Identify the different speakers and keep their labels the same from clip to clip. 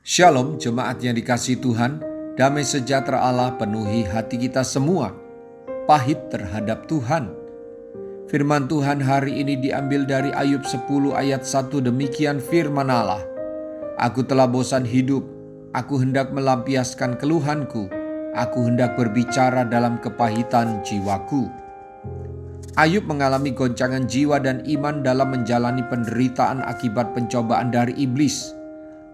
Speaker 1: Shalom jemaat yang dikasihi Tuhan, damai sejahtera Allah penuhi hati kita semua. Pahit terhadap Tuhan. Firman Tuhan hari ini diambil dari Ayub 10 ayat 1, demikian firman Allah. Aku telah bosan hidup, aku hendak melampiaskan keluhanku, aku hendak berbicara dalam kepahitan jiwaku. Ayub mengalami goncangan jiwa dan iman dalam menjalani penderitaan akibat pencobaan dari iblis.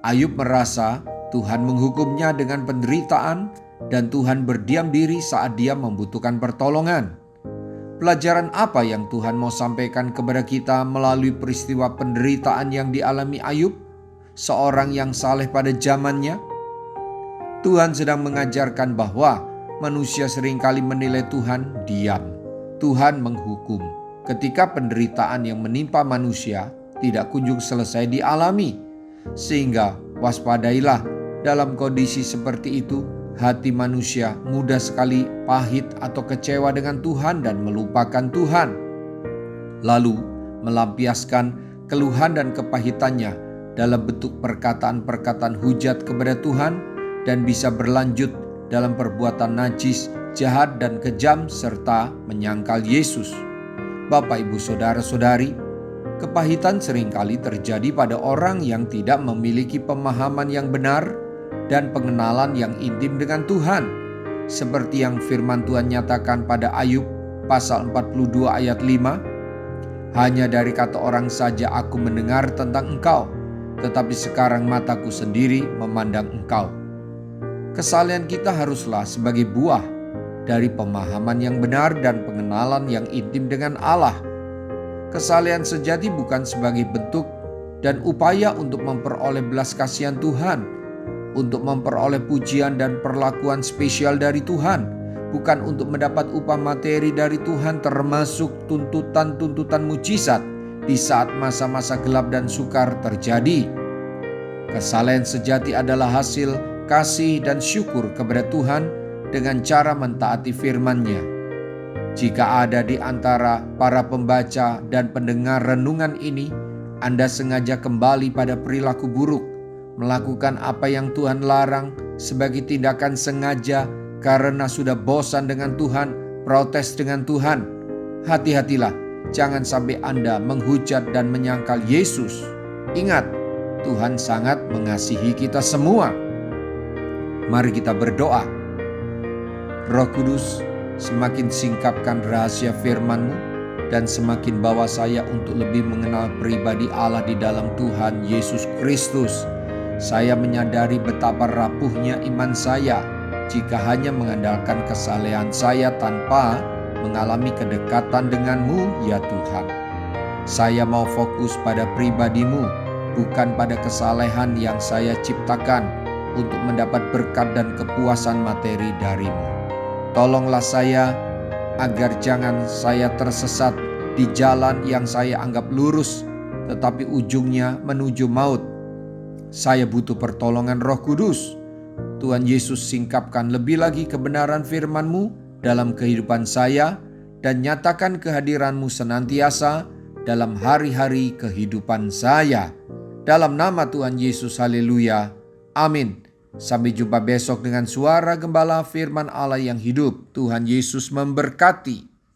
Speaker 1: Ayub merasa Tuhan menghukumnya dengan penderitaan dan Tuhan berdiam diri saat dia membutuhkan pertolongan. Pelajaran apa yang Tuhan mau sampaikan kepada kita melalui peristiwa penderitaan yang dialami Ayub, seorang yang saleh pada zamannya? Tuhan sedang mengajarkan bahwa manusia seringkali menilai Tuhan diam. Tuhan menghukum ketika penderitaan yang menimpa manusia tidak kunjung selesai dialami. Sehingga waspadailah, dalam kondisi seperti itu hati manusia mudah sekali pahit atau kecewa dengan Tuhan dan melupakan Tuhan, lalu melampiaskan keluhan dan kepahitannya dalam bentuk perkataan-perkataan hujat kepada Tuhan dan bisa berlanjut dalam perbuatan najis, jahat dan kejam serta menyangkal Yesus. Bapak, Ibu, Saudara-saudari, kepahitan seringkali terjadi pada orang yang tidak memiliki pemahaman yang benar dan pengenalan yang intim dengan Tuhan. Seperti yang firman Tuhan nyatakan pada Ayub pasal 42 ayat 5, hanya dari kata orang saja aku mendengar tentang engkau, tetapi sekarang mataku sendiri memandang engkau. Kesalehan kita haruslah sebagai buah dari pemahaman yang benar dan pengenalan yang intim dengan Allah. Kesalehan sejati bukan sebagai bentuk dan upaya untuk memperoleh belas kasihan Tuhan, untuk memperoleh pujian dan perlakuan spesial dari Tuhan, bukan untuk mendapat upah materi dari Tuhan termasuk tuntutan-tuntutan mujizat di saat masa-masa gelap dan sukar terjadi. Kesalehan sejati adalah hasil kasih dan syukur kepada Tuhan dengan cara mentaati firman-Nya. Jika ada di antara para pembaca dan pendengar renungan ini, Anda sengaja kembali pada perilaku buruk, melakukan apa yang Tuhan larang sebagai tindakan sengaja karena sudah bosan dengan Tuhan, protes dengan Tuhan. Hati-hatilah, jangan sampai Anda menghujat dan menyangkal Yesus. Ingat, Tuhan sangat mengasihi kita semua. Mari kita berdoa. Roh Kudus, semakin singkapkan rahasia firman-Mu dan semakin bawa saya untuk lebih mengenal pribadi Allah di dalam Tuhan Yesus Kristus. Saya menyadari betapa rapuhnya iman saya jika hanya mengandalkan kesalehan saya tanpa mengalami kedekatan dengan-Mu, ya Tuhan. Saya mau fokus pada pribadi-Mu, bukan pada kesalehan yang saya ciptakan untuk mendapat berkat dan kepuasan materi dari-Mu. Tolonglah saya agar jangan saya tersesat di jalan yang saya anggap lurus, tetapi ujungnya menuju maut. Saya butuh pertolongan Roh Kudus. Tuhan Yesus, singkapkan lebih lagi kebenaran firman-Mu dalam kehidupan saya dan nyatakan kehadiran-Mu senantiasa dalam hari-hari kehidupan saya. Dalam nama Tuhan Yesus, haleluya, amin. Sampai jumpa besok dengan suara gembala firman Allah yang hidup. Tuhan Yesus memberkati.